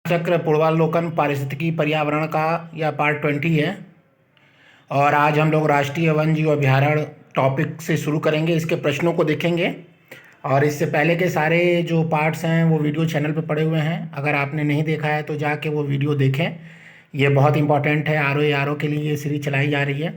चक्र पूर्वावलोकन पारिस्थितिकी पर्यावरण का यह पार्ट 20 है और आज हम लोग राष्ट्रीय वन जीव अभयारण्य टॉपिक से शुरू करेंगे। इसके प्रश्नों को देखेंगे और इससे पहले के सारे जो पार्ट्स हैं वो वीडियो चैनल पे पड़े हुए हैं। अगर आपने नहीं देखा है तो जाके वो वीडियो देखें, ये बहुत इंपॉर्टेंट है। आर के लिए ये सीरीज चलाई जा रही है।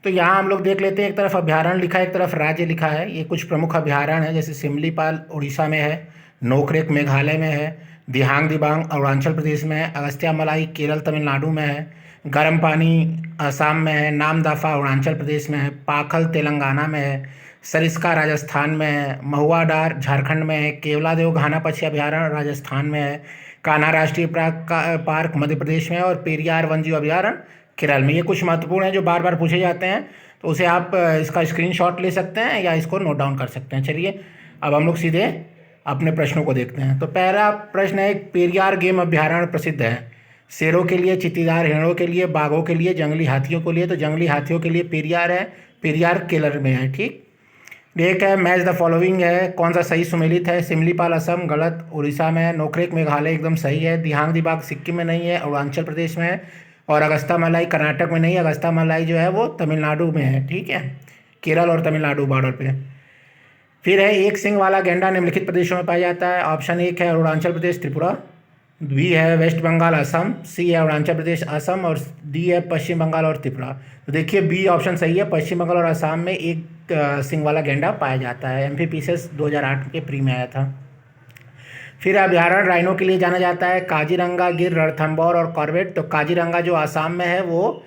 तो यहाँ हम लोग देख लेते हैं, एक तरफ अभ्यारण्य लिखा है, एक तरफ राज्य लिखा है। ये कुछ प्रमुख अभ्यारण्य है, जैसे सिमलीपाल उड़ीसा में है, नोकरेक मेघालय में है, दिहांग दिबांग अरुणाचल प्रदेश में है, अगस्त्यामलाई केरल तमिलनाडु में है, गर्म पानी असम में है, नामदफा अरुणाचल प्रदेश में है, पाखल तेलंगाना में है, सरिस्का राजस्थान में है, महुआ डार झारखंड में है, केवलादेव घाना पक्षी अभ्यारण्य राजस्थान में है, कान्हा राष्ट्रीय पार्क मध्य प्रदेश में है और पेरियार वन्यजीव अभ्यारण्य केरल में। ये कुछ महत्वपूर्ण है जो बार बार पूछे जाते हैं, तो उसे आप इसका स्क्रीनशॉट ले सकते हैं या इसको नोट डाउन कर सकते हैं। चलिए अब हम लोग सीधे अपने प्रश्नों को देखते हैं। तो पहला प्रश्न है, पेरियार गेम अभ्यारण्य प्रसिद्ध है शेरों के लिए, चित्तीदार हिरणों के लिए, बाघों के लिए, जंगली हाथियों के लिए। तो जंगली हाथियों के लिए पेरियार है, पेरियार केरल में है। ठीक। एक है मैच द फॉलोइंग है, कौन सा सही सुमेलित है? सिमलीपाल असम गलत, उड़ीसा में है। नोकरेक मेघालय एकदम सही है। दिहांग दिबांग सिक्किम में नहीं है, अरुणाचल प्रदेश में है। और अगस्त्यामलाई कर्नाटक में नहीं है, अगस्त्यामलाई जो है वो तमिलनाडु में है। ठीक है, केरल और तमिलनाडु बॉर्डर पे। फिर है, एक सिंग वाला गैंडा निम्नलिखित प्रदेशों में पाया जाता है। ऑप्शन एक है अरुणाचल प्रदेश त्रिपुरा, बी है वेस्ट बंगाल असम, सी है अरुणाचल प्रदेश असम और डी है पश्चिम बंगाल और त्रिपुरा। तो देखिए बी ऑप्शन सही है, पश्चिम बंगाल और असम में एक सिंग वाला गैंडा पाया जाता है। एमपीपीसीएस 2008 के प्री में आया था। फिर अभ्यारण्य राइनो के लिए जाना जाता है, काजीरंगा, गिर, रणथंभौर और कॉर्बेट। तो काजीरंगा जो आसाम में है वो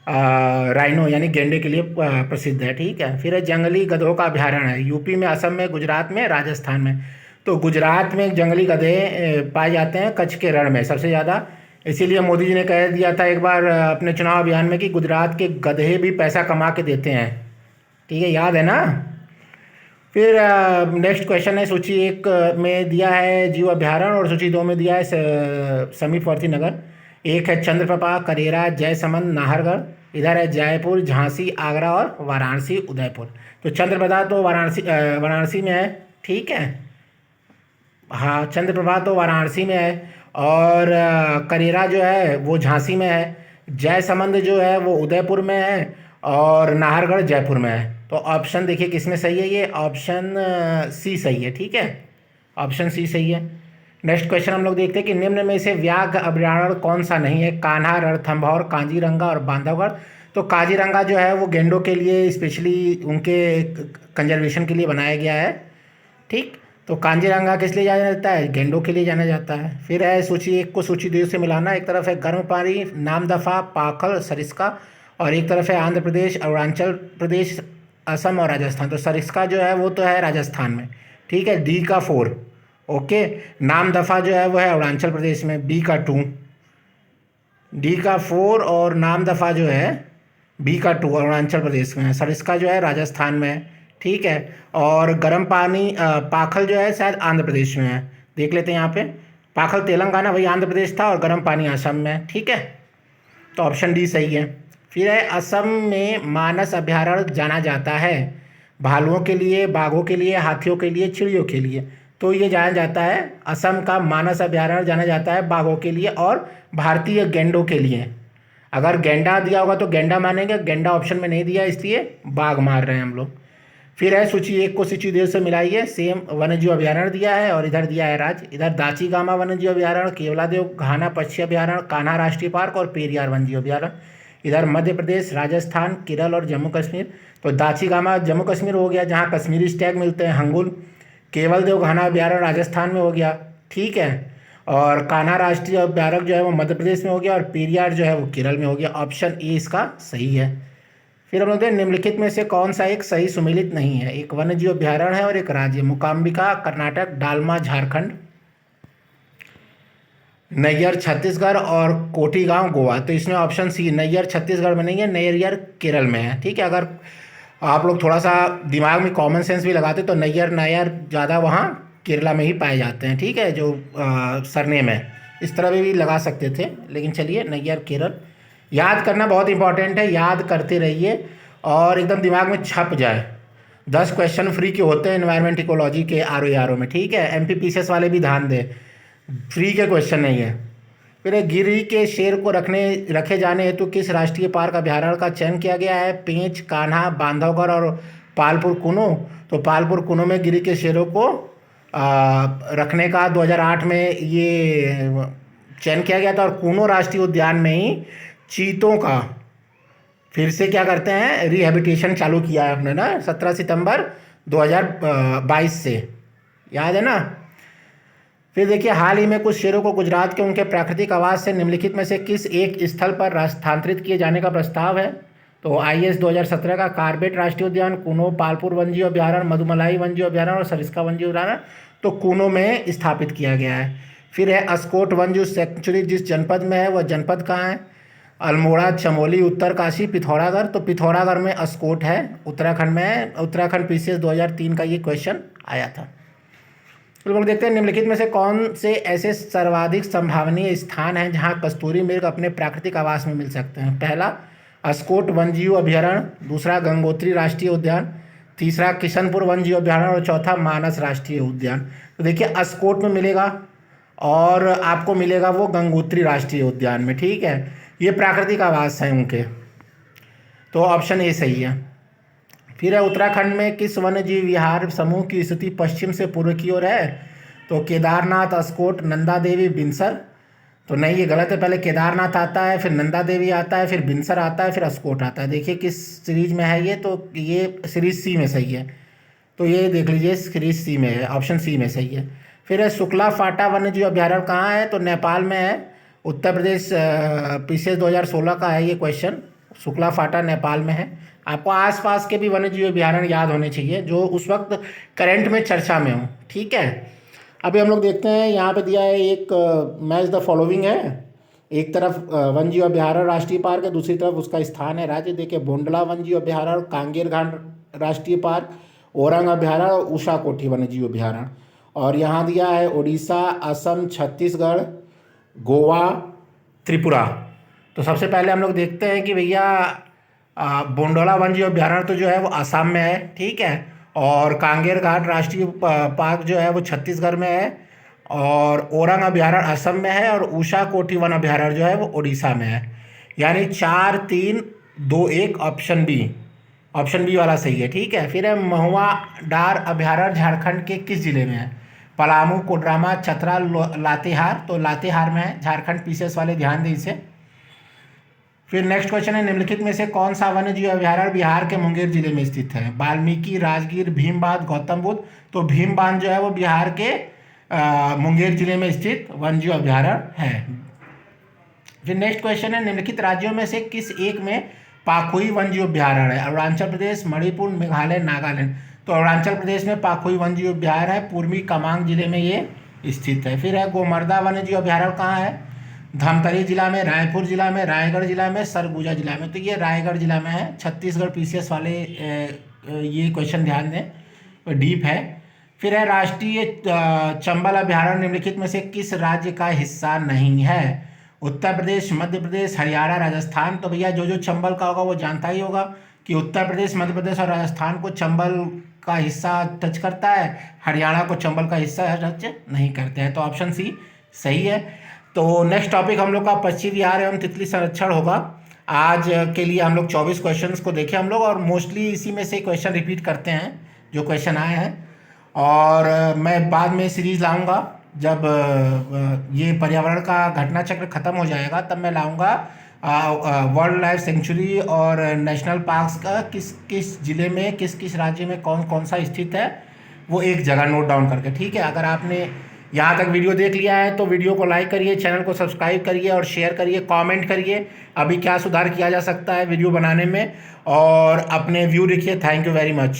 राइनो यानी गेंडे के लिए प्रसिद्ध है। ठीक है। फिर है जंगली गधों का अभ्यारण्य है, यूपी में, असम में, गुजरात में, राजस्थान में। तो गुजरात में जंगली गधे पाए जाते हैं, कच्छ के रण में सबसे ज़्यादा। इसीलिए मोदी जी ने कह दिया था एक बार अपने चुनाव अभियान में कि गुजरात के गधे भी पैसा कमा के देते हैं। ठीक है, याद है ना। फिर नेक्स्ट क्वेश्चन है, सूची 1 में दिया है जीव अभ्यारण्य और सूची 2 में दिया है समीपवर्ती नगर। एक है चंद्रप्रभा, करेरा, जयसमंद, नाहरगढ़। इधर है जयपुर, झांसी, आगरा और वाराणसी, उदयपुर। तो चंद्रप्रभा तो वाराणसी में है। ठीक है, हाँ चंद्रप्रभा तो वाराणसी में है और करेरा जो है वो झांसी में है, जयसमंद जो है वो उदयपुर में है और नाहरगढ़ जयपुर में है। तो ऑप्शन देखिए किसमें सही है, ये ऑप्शन सी सही है। ठीक है, ऑप्शन सी सही है। नेक्स्ट क्वेश्चन हम लोग देखते हैं कि निम्न में से व्याघ्र अभ्यारण्य कौन सा नहीं है? कान्हा, रणथंभौर, काजीरंगा और बांधवगढ़। तो काजीरंगा जो है वो गेंडों के लिए स्पेशली उनके कंजर्वेशन के लिए बनाया गया है। ठीक, तो काजीरंगा किस लिए जाना जाता है? गेंडों के लिए जाना जाता है। फिर है सूची 1 को सूची 2 से मिलाना। एक तरफ है गर्म पानी, नामदफा, पाखल, सरिस्का और एक तरफ है आंध्र प्रदेश, अरुणाचल प्रदेश, असम और राजस्थान। तो सरिस्का जो है वो तो है राजस्थान में। ठीक है, डी का 4। ओके, नामदफा जो है वो है अरुणाचल प्रदेश में, बी का 2। डी का 4 और नामदफा जो है बी का 2 अरुणाचल प्रदेश में है। सरिस्का जो है राजस्थान में है। ठीक है, और गर्म पानी पाखल जो है शायद आंध्र प्रदेश में है। देख लेते हैं यहाँ पे, पाखल तेलंगाना वही आंध्र प्रदेश था और गर्म पानी असम में। ठीक है, तो ऑप्शन डी सही है। फिर है, असम में मानस अभ्यारण्य जाना जाता है भालुओं के लिए, बाघों के लिए, हाथियों के लिए, चिड़ियों के लिए। तो ये जाना जाता है, असम का मानस अभ्यारण्य जाना जाता है बाघों के लिए और भारतीय गेंडों के लिए। अगर गेंडा दिया होगा तो गेंडा मानेंगे, गेंडा ऑप्शन में नहीं दिया इसलिए बाघ मार रहे हैं हम लोग। फिर है सूची 1 को सूची 2 से मिलाइए। सेम वन्यजीव अभ्यारण्य दिया है और इधर दिया है राज्य। इधर दाची-गामा वन्यजीव अभ्यारण्य, केवलादेव घाना पक्षी अभ्यारण्य, कान्हा राष्ट्रीय पार्क और पेरियार वन्यजीव अभ्यारण्य। इधर मध्य प्रदेश, राजस्थान, केरल और जम्मू कश्मीर। तो दाची-गामा जम्मू कश्मीर हो गया जहाँ कश्मीरी स्टैग मिलते हैं, हंगुल। केवलदेव घाना अभ्यारण्य राजस्थान में हो गया। ठीक है, और कान्हा राष्ट्रीय अभ्यारण्य जो है वो मध्य प्रदेश में हो गया और पेरियार जो है वो केरल में हो गया। ऑप्शन ए इसका सही है। फिर हम लोग निम्नलिखित में से कौन सा एक सही सुमेलित नहीं है? एक वन्यजीव अभ्यारण्य है और एक राज्य। मुकाम्बिका कर्नाटक, डालमा झारखंड, नैयर छत्तीसगढ़ और कोठीगांव गोवा। तो इसमें ऑप्शन सी, नैयर छत्तीसगढ़ में नहीं है, नैयर केरल में है। ठीक है, अगर आप लोग थोड़ा सा दिमाग में कॉमन सेंस भी लगाते तो नैयर ज़्यादा वहाँ केरला में ही पाए जाते हैं। ठीक है, जो सरनेम है इस तरह भी लगा सकते थे, लेकिन चलिए नैयर केरल। याद करना बहुत इंपॉर्टेंट है, याद करते रहिए और एकदम दिमाग में छप जाए। 10 क्वेश्चन फ्री के होते हैं एनवायरमेंट इकोलॉजी के आर में। ठीक है, एमपीपीसीएस वाले भी ध्यान दें, फ्री के क्वेश्चन नहीं है। फिर गिरी के शेर को रखे जाने हेतु किस राष्ट्रीय पार्क अभ्यारण्य का चयन किया गया है? पेंच, कान्हा, बांधवगढ़ और पालपुर कुनो। तो पालपुर कुनो में गिरी के शेरों को रखने का 2008 में ये चयन किया गया था। और कुनो राष्ट्रीय उद्यान में ही चीतों का फिर से क्या करते हैं, रिहेबिटेशन चालू किया है अपने ना 17 सितंबर 2022 से, याद है ना। फिर देखिए, हाल ही में कुछ शेरों को गुजरात के उनके प्राकृतिक आवास से निम्नलिखित में से किस एक स्थल पर स्थानांतरित किए जाने का प्रस्ताव है? तो IS 2017 का कार्बेट राष्ट्रीय उद्यान, कुनो, पालपुर वन्यजीव अभ्यारण्य, मधुमलाई वन्यजीव अभ्यारण्य और सरिस्का वन्यजीव अभ्यारण्य। तो कुनो में स्थापित किया गया है। फिर है अस्कोट वन्यजीव सेंचुरी जिस जनपद में है वह जनपद कहाँ है? अल्मोड़ा, चमोली, उत्तरकाशी, पिथौरागढ़। तो पिथौरागढ़ में अस्कोट है, उत्तराखंड में है। उत्तराखंड PCS 2003 का ये क्वेश्चन आया था। तो लोग देखते हैं, निम्नलिखित में से कौन से ऐसे सर्वाधिक संभावनीय स्थान हैं जहां कस्तूरी मृग अपने प्राकृतिक आवास में मिल सकते हैं? पहला अस्कोट वन्यजीव अभ्यारण्य, दूसरा गंगोत्री राष्ट्रीय उद्यान, तीसरा किशनपुर वन्यजीव अभ्यारण्य और चौथा मानस राष्ट्रीय उद्यान। तो देखिए, अस्कोट में मिलेगा और आपको मिलेगा वो गंगोत्री राष्ट्रीय उद्यान में, ठीक है। ये प्राकृतिक आवास हैं उनके, तो ऑप्शन ए सही है। फिर है उत्तराखंड में किस वन्यजीव विहार समूह की स्थिति पश्चिम से पूर्व की ओर है? तो केदारनाथ, अस्कोट, नंदा देवी, बिनसर। तो नहीं, ये गलत है। पहले केदारनाथ आता है, फिर नंदा देवी आता है, फिर बिनसर आता है, फिर अस्कोट आता है। देखिए किस सीरीज में है ये, तो ये सीरीज सी में सही है। तो ये देख लीजिए, सीरीज सी में है, ऑप्शन सी में सही है। फिर है शुक्ला फाटा वन्यजीव अभ्यारण्य कहाँ है? तो नेपाल में है। उत्तर प्रदेश PCS 2016 का है ये क्वेश्चन। शुक्ला फाटा नेपाल में है। आपको आसपास के भी वन्यजीव अभ्यारण्य याद होने चाहिए जो उस वक्त करंट में चर्चा में हो, ठीक है। अभी हम लोग देखते हैं, यहाँ पे दिया है एक मैच द फॉलोइंग है। एक तरफ वन्यजीव अभ्यारण्य राष्ट्रीय पार्क है, दूसरी तरफ उसका स्थान है राज्य। देखिए, बोंडला वन्यजीव अभ्यारण्य, कांगेर घाट राष्ट्रीय पार्क, ओरंग अभ्यारण्य और उषा कोठी वन्यजीव अभ्यारण्य। और यहाँ दिया है उड़ीसा, असम, छत्तीसगढ़, गोवा, त्रिपुरा। तो सबसे पहले हम लोग देखते हैं कि भैया बोंडोला वन्यजीव अभ्यारण्य तो जो है वो असम में है, ठीक है। और कांगेर घाट राष्ट्रीय पार्क जो है वो छत्तीसगढ़ में है। और ओरंग अभ्यारण्य असम में है। और उषा कोठी वन अभ्यारण्य जो है वो उड़ीसा में है। यानी 4, 3, 2, 1 ऑप्शन बी वाला सही है, ठीक है। फिर है महुआ डार अभ्यारण्य झारखंड के किस जिले में है? पलामू, कोडरमा, चतरा, लातेहार। तो लातेहार में है, झारखंड PCS वाले ध्यान दें इसे। फिर नेक्स्ट क्वेश्चन है, निम्नलिखित में से कौन सा वन्यजीव अभ्यारण्य बिहार के मुंगेर जिले में स्थित है? वाल्मीकि, राजगीर, भीमबांध, गौतम बुद्ध। तो भीमबांध जो है वो बिहार के मुंगेर जिले में स्थित वन्यजीव अभ्यारण्य है। फिर नेक्स्ट क्वेश्चन है, निम्नलिखित राज्यों में से किस एक में पाखुई वन्यजीव अभ्यारण्य है? अरुणाचल प्रदेश, मणिपुर, मेघालय, नागालैंड। तो अरुणाचल प्रदेश में पाखुई वन्यजीव अभ्यारण्य है, पूर्वी कामांग जिले में ये स्थित है। फिर है गोमर्दा वन्यजीव अभ्यारण्य कहाँ है? धमतरी जिला में, रायपुर जिला में, रायगढ़ जिला में, सरगुजा जिला में। तो ये रायगढ़ जिला में है। छत्तीसगढ़ PCS वाले ये क्वेश्चन ध्यान दें, डीप है। फिर है राष्ट्रीय चंबल अभ्यारण्य निम्नलिखित में से किस राज्य का हिस्सा नहीं है? उत्तर प्रदेश, मध्य प्रदेश, हरियाणा, राजस्थान। तो भैया जो चंबल का होगा वो जानता ही होगा कि उत्तर प्रदेश, मध्य प्रदेश और राजस्थान को चंबल का हिस्सा टच करता है, हरियाणा को चंबल का हिस्सा टच नहीं करते हैं। तो ऑप्शन सी सही है। तो नेक्स्ट टॉपिक हम लोग का पश्चिमी बिहार एवं तितली संरक्षण होगा। आज के लिए हम लोग 24 क्वेश्चंस को देखें हम लोग, और मोस्टली इसी में से क्वेश्चन रिपीट करते हैं जो क्वेश्चन आए हैं। और मैं बाद में सीरीज़ लाऊंगा जब ये पर्यावरण का घटना चक्र ख़त्म हो जाएगा, तब मैं लाऊंगा वर्ल्ड लाइफ सेंचुरी और नेशनल पार्क्स का किस किस ज़िले में, किस किस राज्य में कौन कौन सा स्थित है, वो एक जगह नोट डाउन करके, ठीक है। अगर आपने यहाँ तक वीडियो देख लिया है तो वीडियो को लाइक करिए, चैनल को सब्सक्राइब करिए और शेयर करिए, कमेंट करिए अभी क्या सुधार किया जा सकता है वीडियो बनाने में, और अपने व्यू लिखिए। Thank you very much.